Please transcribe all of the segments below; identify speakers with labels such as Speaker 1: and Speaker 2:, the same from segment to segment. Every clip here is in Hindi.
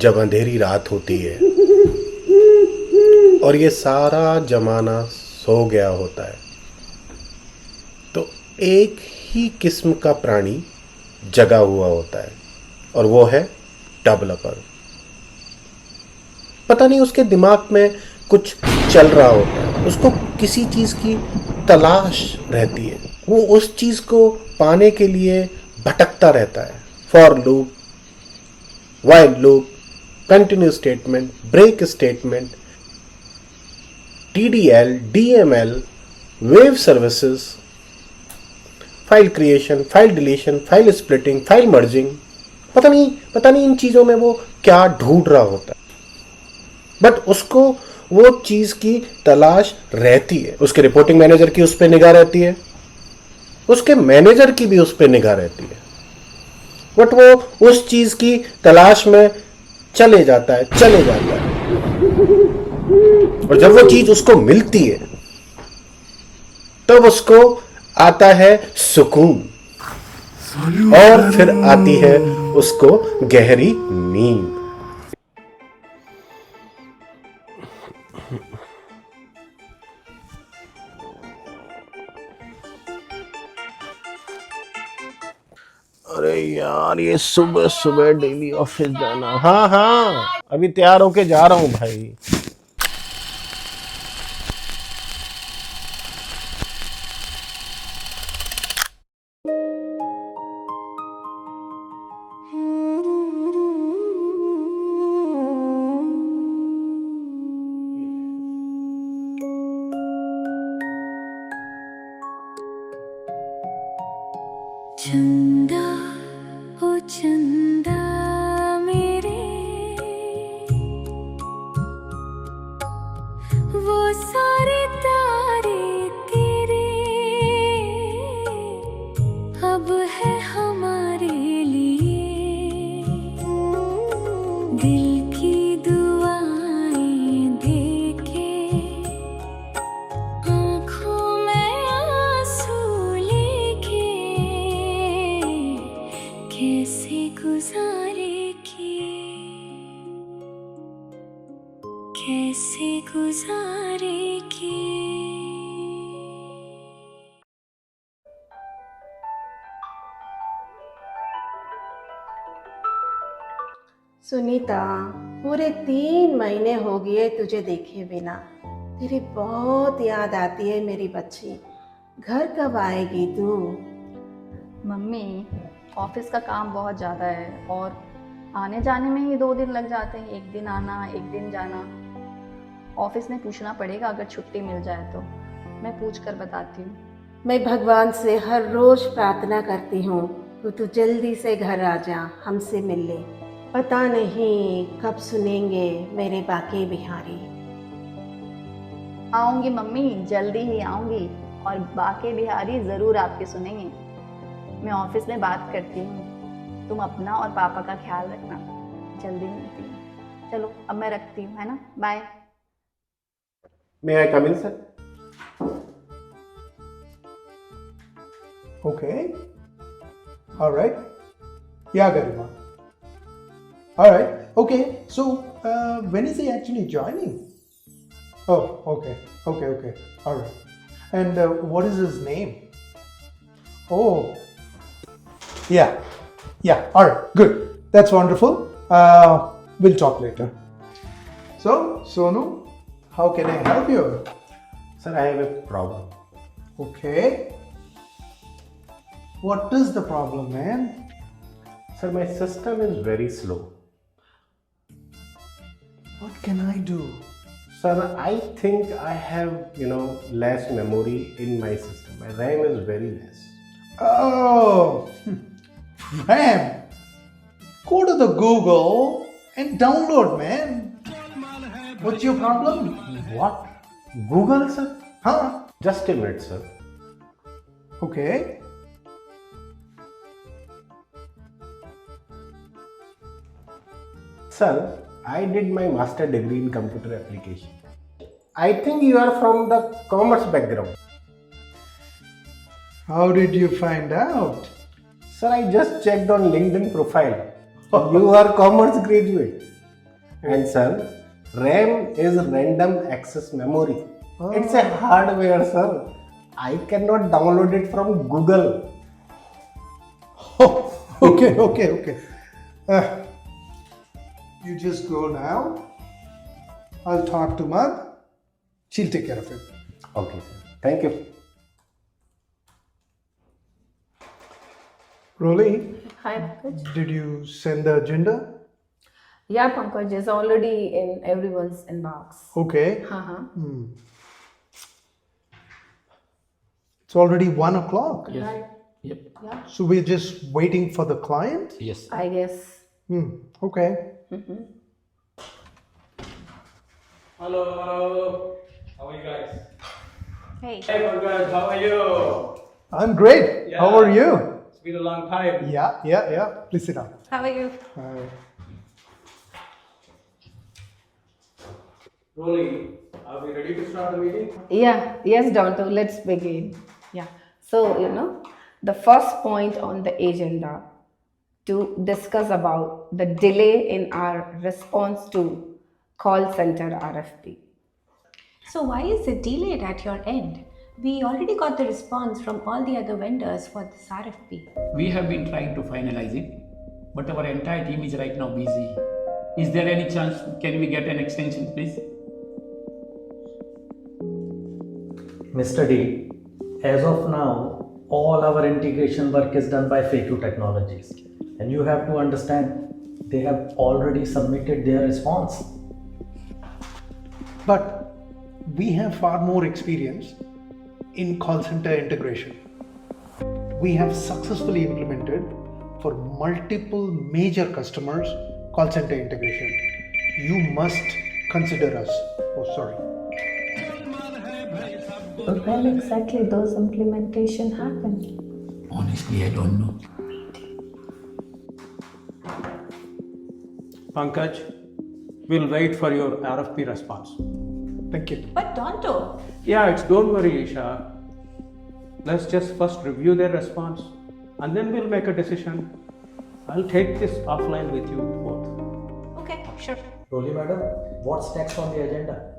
Speaker 1: जब अंधेरी रात होती है और ये सारा जमाना सो गया होता है, तो एक ही किस्म का प्राणी जगा हुआ होता है और वो है डेवलपर। पता नहीं उसके दिमाग में कुछ चल रहा होता है, उसको किसी चीज़ की तलाश रहती है, वो उस चीज़ को पाने के लिए भटकता रहता है। For loop, while loop, continue statement, break statement, TDL, DML, web services, file creation, file deletion, file splitting, file merging, पता नहीं इन चीज़ों में वो क्या ढूंढ रहा होता है, बट उसको वो चीज़ की तलाश रहती है। उसके रिपोर्टिंग मैनेजर की उस पर निगाह रहती है, उसके मैनेजर की भी उस पर निगाह रहती है, बट वो उस चीज़ की तलाश में चले जाता है। और जब वो चीज़ उसको मिलती है तब उसको आता है सुकून और फिर आती है उसको गहरी नींद। अरे यार, ये सुबह सुबह डेली ऑफिस जाना। हाँ, अभी तैयार होके जा रहा हूँ भाई।
Speaker 2: चंदा ओ चंदा मेरे, वो सारे तारे तेरे अब है हमारे लिए। दिल की दुआएं देके आँखों में आंसू लेके कैसे गुजारेगी।
Speaker 3: सुनीता, पूरे 3 महीने हो गए तुझे देखे बिना। तेरी बहुत याद आती है मेरी बच्ची। घर कब आएगी तू?
Speaker 4: मम्मी, ऑफिस का काम बहुत ज़्यादा है और आने जाने में ही 2 दिन लग जाते हैं। एक दिन आना, एक दिन जाना। ऑफिस में पूछना पड़ेगा, अगर छुट्टी मिल जाए तो मैं पूछ कर बताती हूँ।
Speaker 3: मैं भगवान से हर रोज़ प्रार्थना करती हूँ कि तू जल्दी से घर आ जा, हमसे मिल ले। पता नहीं कब सुनेंगे मेरे बाकी बिहारी।
Speaker 4: आऊँगी मम्मी, जल्दी ही आऊँगी और बाकी बिहारी ज़रूर आपके सुनेंगे। मैं ऑफिस में बात करती हूँ। तुम अपना और पापा का ख्याल रखना। जल्दी मिलती हूँ। चलो अब मैं रखती हूँ, है ना? Bye.
Speaker 1: May I come in, sir?
Speaker 5: Okay. All right. Yeah, Garima. All right. Okay. So, when is he actually joining? Oh, okay. Okay. All right. And what is his name? Oh, yeah. All right. Good. That's wonderful. We'll talk later. So, Sonu, how can I help you?
Speaker 1: Sir, I have a problem.
Speaker 5: Okay. What is the problem, man?
Speaker 1: Sir, my system is very slow.
Speaker 5: What can I do?
Speaker 1: Sir, I think I have, less memory in my system. My RAM is very less.
Speaker 5: Oh, RAM. Go to the Google and download, man. What's your problem?
Speaker 1: What? Google, sir?
Speaker 5: Huh?
Speaker 1: Just a minute, sir.
Speaker 5: Okay.
Speaker 1: Sir, I did my master degree in computer application. I think you are from the commerce background.
Speaker 5: How did you find out?
Speaker 1: Sir, I just checked on LinkedIn profile. You are commerce graduate. And sir, RAM is random access memory.
Speaker 5: Ah.
Speaker 1: It's a hardware, sir. I cannot download it from Google.
Speaker 5: Oh, okay. You just go now. I'll talk to Mad. She'll take care of it.
Speaker 1: Okay, sir. Thank you.
Speaker 5: Rolly,
Speaker 6: Hi, Pankaj.
Speaker 5: did you send the agenda?
Speaker 6: Yeah, Pankaj is already in everyone's inbox.
Speaker 5: Okay.
Speaker 6: Uh-huh.
Speaker 5: It's already 1 o'clock.
Speaker 6: Right.
Speaker 7: Yep.
Speaker 5: So we're just waiting for the client?
Speaker 7: Yes.
Speaker 6: I guess.
Speaker 5: Okay.
Speaker 8: Hello. How are you guys?
Speaker 4: Hey.
Speaker 8: Hey, Pankaj, how are you?
Speaker 5: I'm great.
Speaker 8: Yeah.
Speaker 5: How are you?
Speaker 8: It's been a long time.
Speaker 5: Yeah. Please sit down.
Speaker 4: How are you?
Speaker 8: Rolly, are we ready to start the meeting?
Speaker 6: Yes, Donto, let's begin. Yeah. So, the first point on the agenda to discuss about the delay in our response to call center RFP.
Speaker 9: So why is it delayed at your end? We already got the response from all the other vendors for this RFP.
Speaker 7: We have been trying to finalize it, but our entire team is right now busy. Is there any chance can we get an extension, please?
Speaker 10: Mr. D, as of now, all our integration work is done by FAQ Technologies. And you have to understand, they have already submitted their response.
Speaker 5: But we have far more experience in call center integration. We have successfully implemented for multiple major customers call center integration. You must consider us. Oh, sorry.
Speaker 9: When exactly those implementation happened?
Speaker 7: Honestly, I don't know.
Speaker 8: Pankaj, we'll wait for your RFP response.
Speaker 5: Thank you.
Speaker 9: But Donto,
Speaker 8: Don't worry, Isha. Let's just first review their response and then we'll make a decision. I'll take this offline with you both.
Speaker 9: okay, sure.
Speaker 10: Rolly madam, what's next on the agenda?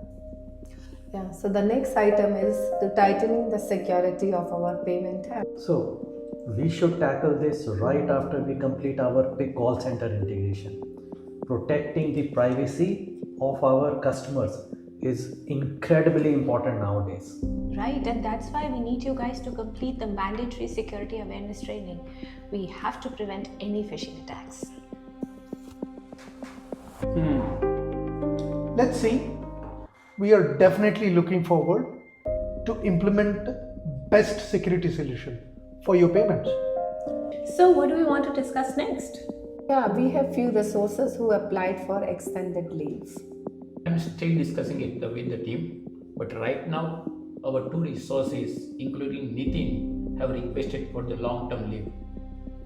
Speaker 6: Yeah, so the next item is to tightening the security of our payment app.
Speaker 10: So, we should tackle this right after we complete our big call center integration. Protecting the privacy of our customers is incredibly important nowadays.
Speaker 9: Right, and that's why we need you guys to complete the mandatory security awareness training. We have to prevent any phishing attacks.
Speaker 5: Let's see. We are definitely looking forward to implement best security solution for your payments.
Speaker 9: So what do we want to discuss next?
Speaker 6: Yeah, we have few resources who applied for extended leaves.
Speaker 7: I'm still discussing it with the team, but right now our two resources, including Nitin, have requested for the long-term leave.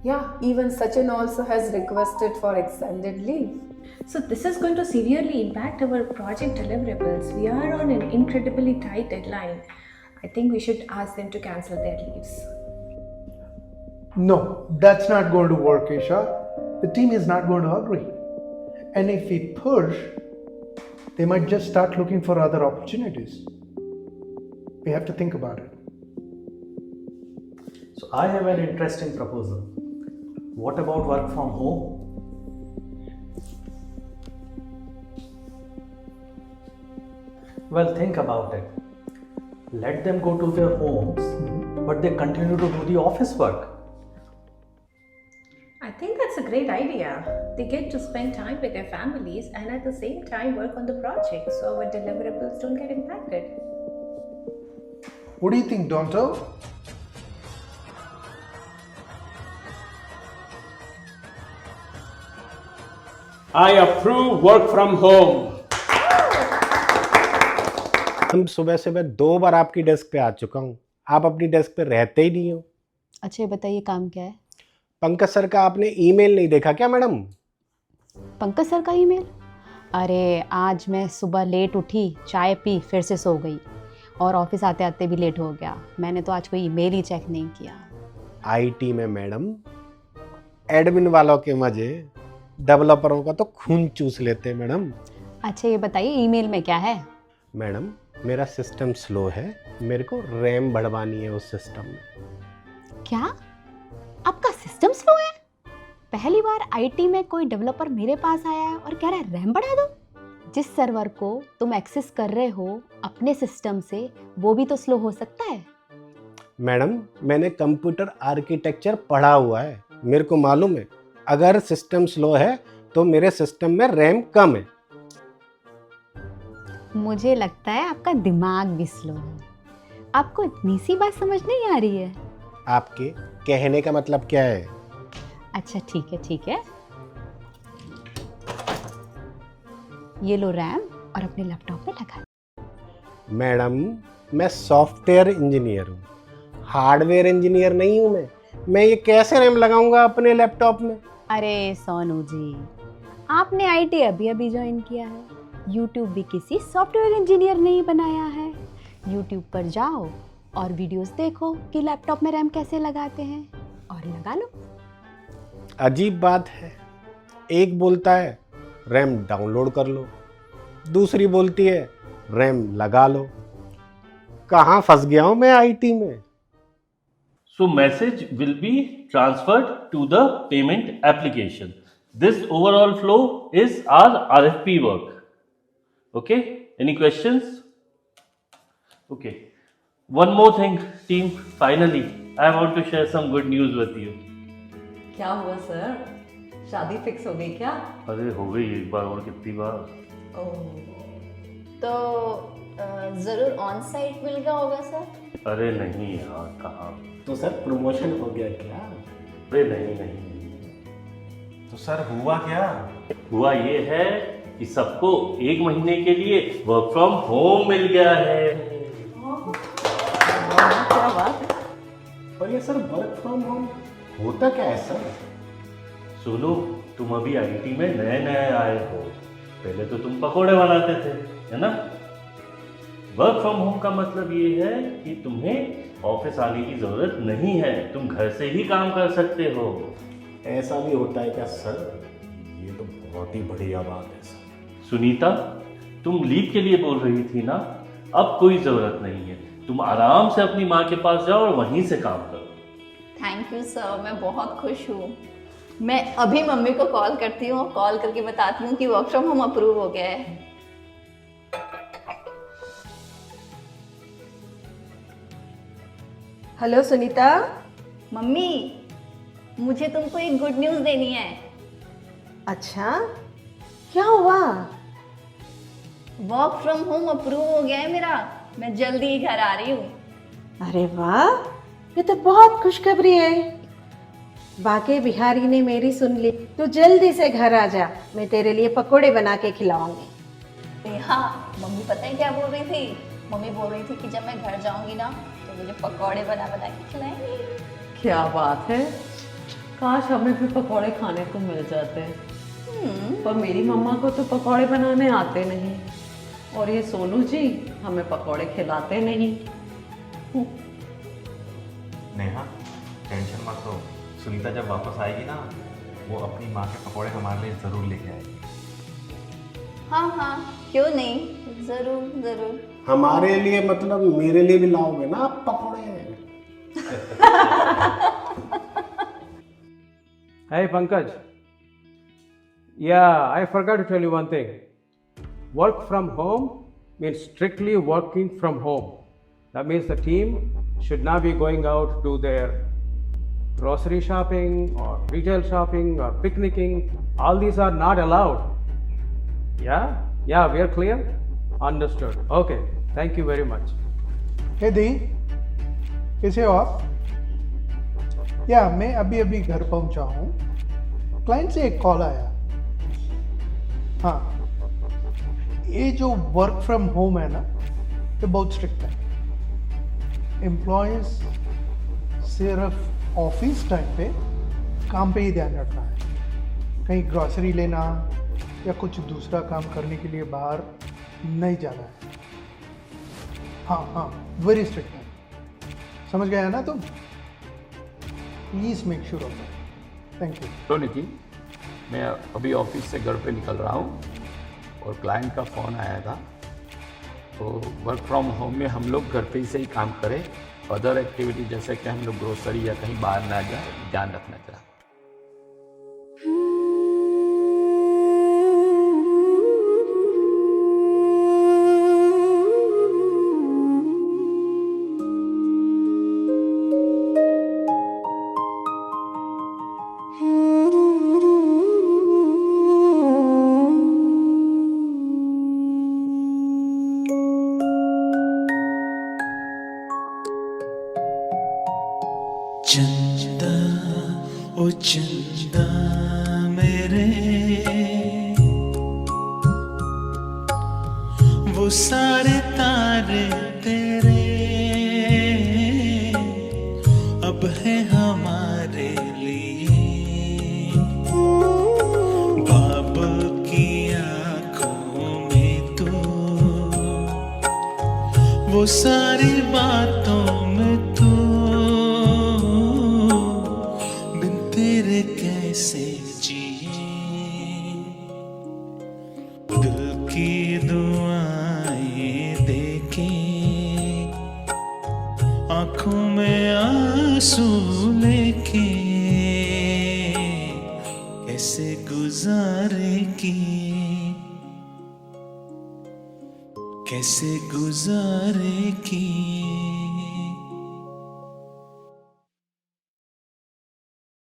Speaker 6: Yeah, even Sachin also has requested for extended leave.
Speaker 9: So this is going to severely impact our project deliverables. We are on an incredibly tight deadline. I think we should ask them to cancel their leaves.
Speaker 5: No, that's not going to work, Isha. The team is not going to agree. And if we push, they might just start looking for other opportunities. We have to think about it.
Speaker 10: So, I have an interesting proposal. What about work from home? Well, think about it. Let them go to their homes, but they continue to do the office work.
Speaker 9: I think that's a great idea. They get to spend time with their families and at the same time work on the project so our deliverables don't get impacted.
Speaker 5: What do you think, Donto?
Speaker 8: I approve work from home.
Speaker 1: हम सुबह से मैं 2 बार आपकी डेस्क पे आ चुका हूँ, आप अपनी डेस्क पे रहते ही नहीं हो।
Speaker 11: अच्छा, बताइए काम क्या है?
Speaker 1: पंकज सर का आपने ईमेल नहीं देखा क्या मैडम?
Speaker 11: पंकज सर का ईमेल? अरे आज मैं सुबह लेट उठी, चाय पी, फिर से सो गई और ऑफिस आते आते भी लेट हो गया। मैंने तो आज कोई ईमेल ही चेक नहीं किया।
Speaker 1: आईटी में मैडम एडमिन वालों के मजे डेवलपरों का तो खून चूस लेते हैं मैडम।
Speaker 11: अच्छा ये बताइए ईमेल में क्या है?
Speaker 1: मैडम मेरा सिस्टम स्लो है, मेरे को रैम बढ़वानी है उस सिस्टम में।
Speaker 11: क्या आपका सिस्टम स्लो है? पहली बार आईटी में कोई डेवलपर मेरे पास आया है और कह रहा है रैम बढ़ा दो। जिस सर्वर को तुम एक्सेस कर रहे हो अपने सिस्टम से वो भी तो स्लो हो सकता है।
Speaker 1: मैडम मैंने कंप्यूटर आर्किटेक्चर पढ़ा हुआ है, मेरे को मालूम है अगर सिस्टम स्लो है तो मेरे सिस्टम में रैम कम है।
Speaker 11: मुझे लगता है आपका दिमाग भी स्लो है। आपको इतनी सी बात समझ नहीं आ रही है?
Speaker 1: आपके कहने का मतलब क्या है?
Speaker 11: अच्छा ठीक है ठीक है, ये लो रैम और अपने लैपटॉप पे लगा।
Speaker 1: मैडम मैं सॉफ्टवेयर इंजीनियर हूँ, हार्डवेयर इंजीनियर नहीं हूँ। मैं ये कैसे रैम लगाऊंगा अपने लैपटॉप में?
Speaker 11: अरे सोनू जी, आपने आईटी अभी अभी ज्वाइन किया है, यूट्यूब भी किसी सॉफ्टवेयर इंजीनियर नहीं बनाया है। यूट्यूब पर जाओ और वीडियोस देखो कि लैपटॉप में रैम कैसे लगाते हैं और लगा लो।
Speaker 1: अजीब बात है, एक बोलता है रैम डाउनलोड कर लो, दूसरी बोलती है रैम लगा लो। कहाँ फंस गया हूँ मैं आईटी में?
Speaker 12: So message will be transferred to the payment application. This overall flow is our RFP work. Okay, any questions? Okay, one more thing team, finally I want to share some good news with you.
Speaker 13: क्या हुआ सर, शादी फिक्स हो गई क्या?
Speaker 12: अरे हो गई एक बार और कितनी बार।
Speaker 4: तो ज़रूर ऑन साइट मिल गया होगा सर?
Speaker 12: अरे नहीं यार, कहाँ।
Speaker 1: तो सर प्रमोशन हो गया क्या?
Speaker 12: अरे नहीं।
Speaker 14: तो सर हुआ क्या?
Speaker 12: हुआ ये है कि सबको 1 महीने के लिए वर्क फ्रॉम होम मिल गया है।
Speaker 13: क्या बात है।
Speaker 1: और ये सर वर्क फ्रॉम होम होता क्या है सर?
Speaker 12: सुनो, तुम अभी आईटी में नए आए हो, पहले तो तुम पकोड़े बनाते थे, है ना? वर्क फ्रॉम होम का मतलब ये है कि तुम्हें ऑफिस आने की जरूरत नहीं है, तुम घर से ही काम कर सकते हो।
Speaker 1: ऐसा भी होता है क्या सर? ये तो बहुत ही बढ़िया बात है सर।
Speaker 12: सुनीता, तुम लीव के लिए बोल रही थी ना, अब कोई जरूरत नहीं है, तुम आराम से अपनी माँ के पास जाओ और वहीं से काम करो।
Speaker 4: थैंक यू सर, मैं बहुत खुश हूँ। मैं अभी मम्मी को कॉल करती हूँ, कॉल करके बताती हूँ कि वर्क फ्रॉम होम अप्रूव हो गया है।
Speaker 3: हेलो सुनीता।
Speaker 4: मम्मी, मुझे तुमको एक गुड न्यूज़ देनी है।
Speaker 3: अच्छा, क्या हुआ?
Speaker 4: वर्क फ्रॉम होम अप्रूव हो गया है मेरा, मैं जल्दी ही घर आ रही हूँ।
Speaker 3: अरे वाह, ये तो बहुत खुशखबरी है। बाकी बिहारी ने मेरी सुन ली। तू जल्दी से घर आ जा, मैं तेरे लिए पकोड़े बना के खिलाऊंगी।
Speaker 4: हाँ, मम्मी पता है क्या बोल रही थी? मम्मी बोल रही थी कि जब मैं घर जाऊंगी ना तो मुझे पकोड़े बना के खिलाएंगी।
Speaker 13: क्या बात है, काश हमें भी पकोड़े खाने को मिल जाते। पर मेरी मम्मा को तो पकोड़े बनाने आते नहीं, और ये सोनू जी हमें पकोड़े खिलाते नहीं।
Speaker 14: नेहा टेंशन मत लो, सुनीता जब वापस आएगी ना वो अपनी माँ के पकौड़े हमारे लिए ज़रूर लेके आएगी।
Speaker 4: हाँ, क्यों नहीं, ज़रूर।
Speaker 1: हमारे लिए मतलब मेरे लिए भी लाओगे ना आप पकौड़े?
Speaker 8: Hey Pankaj, yeah, I forgot to tell you one thing. Work from home means strictly working from home. That means the team should not be going out to their grocery shopping or retail shopping or picnicking. All these are not allowed. Yeah, we are clear? Understood. Okay, thank you very much.
Speaker 5: हे दी, कैसे हो आप? या मैं अभी घर पहुंचा हूँ। क्लाइंट से एक कॉल आया। हाँ, ये जो वर्क फ्रॉम होम है ना, ये बहुत स्ट्रिक्ट है। एम्प्लॉयज सिर्फ ऑफिस टाइम पे काम पे ही ध्यान रखना है। कहीं ग्रॉसरी लेना या कुछ दूसरा काम करने के लिए बाहर नहीं जाना है। हाँ, वेरी स्ट्रिक्ट है। समझ गया है ना तुम? Please make sure of that. Thank you.
Speaker 7: Soni ji, मैं अभी ऑफिस से घर पे निकल रहा हूँ और क्लाइंट का फ़ोन आया था, तो वर्क फ्रॉम होम में हम लोग घर पे से ही काम करें, अदर एक्टिविटी जैसे कि हम लोग ग्रोसरी या कहीं बाहर ना जाए, ध्यान रखना जरा।
Speaker 15: चंदा ओ चंदा मेरे, वो सारे तारे तेरे अब है हमारे लिए। बाबल की आंखों में तू, वो सारी बातों में तू, तेरे कैसे जिए। दिल की दुआएं देके आंखों में आंसू लेके कैसे गुजारेगी, कैसे गुजारेगी।